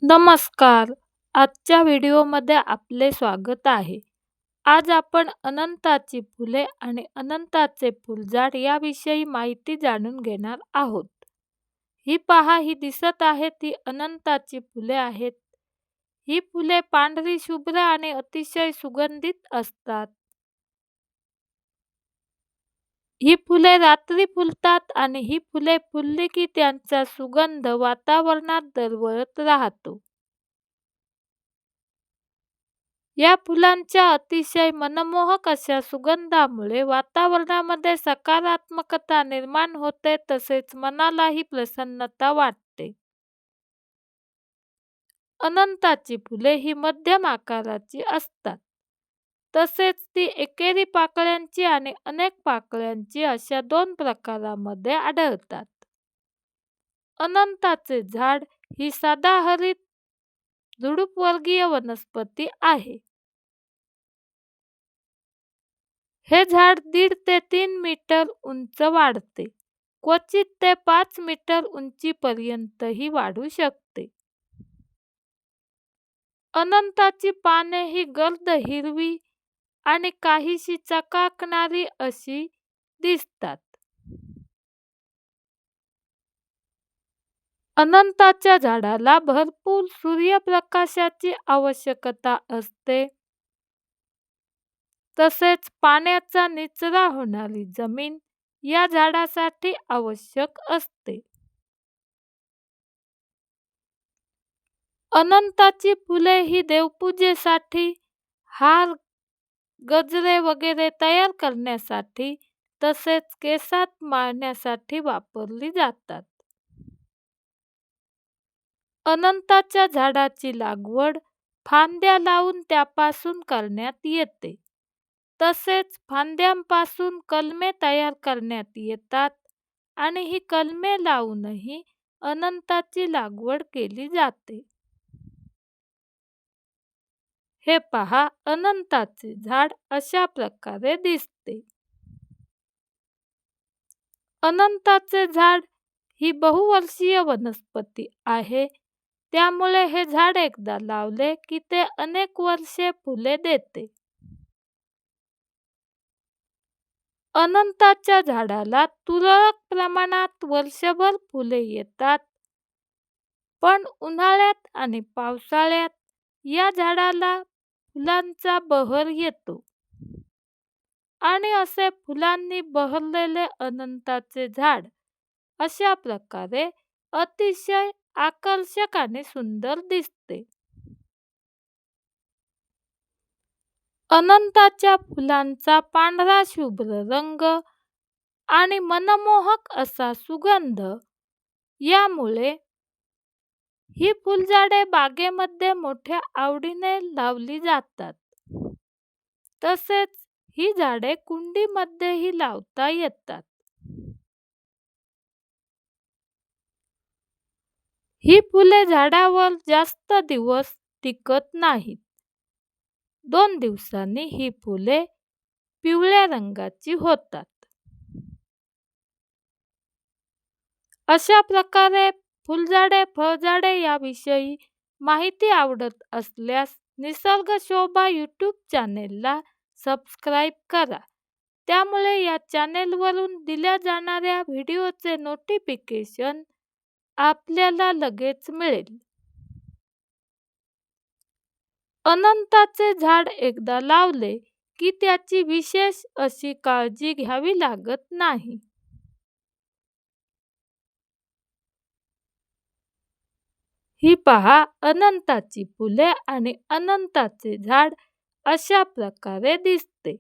नमस्कार. आजच्या व्हिडिओमध्ये आपले स्वागत आहे. आज आपण अनंताची फुले आणि अनंताचे फुलझाड याविषयी माहिती जाणून घेणार आहोत. ही पहा, ही दिसत आहे ती अनंताची फुले आहेत. ही फुले पांढरी शुभ्र आणि अतिशय सुगंधित असतात. ही फुले रात्री फुलतात आणि ही फुले फुलली की त्यांचा सुगंध वातावरणात दरवळत राहतो. या फुलांच्या अतिशय मनमोहक अशा सुगंधामुळे वातावरणामध्ये सकारात्मकता निर्माण होते, तसेच मनालाही प्रसन्नता वाटते. अनंताची फुले ही मध्यम आकाराची असतात. तसेच ती एकेरी पाकळ्यांची आणि अनेक पाकळ्यांची अशा दोन प्रकारामध्ये आढळतात. अनंताचे झाड ही सदाहरित झुडुपवर्गीय वनस्पती आहे. हे झाड 1.5 ते 3 मीटर उंच वाढते. क्वचित ते 5 मीटर उंचीपर्यंतही वाढू शकते. अनंताची पाने ही गर्द हिरवी आणि काहीशी चकाकणारी अशी दिसतात. अनंताच्या झाडाला भरपूर सूर्यप्रकाशाची आवश्यकता असते. तसेच पाण्याचा निचरा होणारी जमीन या झाडासाठी आवश्यक असते. अनंताची फुले ही देवपूजेसाठी, हार, गजरे वगैरे तयार करण्यासाठी तसेच केसात माळण्यासाठी वापरली जातात. अनंताच्या झाडाची लागवड फांद्या लावून त्यापासून करण्यात येते. तसेच फांद्यांपासून कलमे तयार करण्यात येतात आणि ही कलमे लावूनही अनंताची लागवड केली जाते. हे पहा, अनंताचे झाड अशा प्रकारे दिसते. अनंताचे झाड ही बहुवर्षीय वनस्पती आहे. त्यामुळे हे झाड एकदा लावले की ते अनेक वर्षे फुले देते. अनंताच्या झाडाला तुरळक प्रमाणात वर्षभर फुले येतात. पण उन्हाळ्यात आणि पावसाळ्यात या झाडाला फुलांचा बहर येतो आणि असे फुलांनी बहरलेले अनंताचे झाड अशा प्रकारे अतिशय आकर्षक आणि सुंदर दिसते. अनंताच्या फुलांचा पांढरा शुभ्र रंग आणि मनमोहक असा सुगंध यामुळे ही फुलझाडे बागेमध्ये मोठ्या आवडीने लावली जातात. तसेच ही झाडे कुंडीमध्येही लावता येतात. ही फुले झाडावर जास्त दिवस टिकत नाहीत. 2 दिवसांनी ही फुले पिवळ्या रंगाची होतात. अशा प्रकारे फुलझाडे, फळझाडे याविषयी माहिती आवडत असल्यास निसर्ग शोभा यूट्यूब चॅनेलला सबस्क्राईब करा. त्यामुळे या चॅनेलवरून दिल्या जाणाऱ्या व्हिडिओचे नोटिफिकेशन आपल्याला लगेच मिळेल. अनंताचे झाड एकदा लावले की त्याची विशेष अशी काळजी घ्यावी लागत नाही. ही पहा, अनंताची फुले आणि अनंताचे झाड अशा प्रकारे दिसते.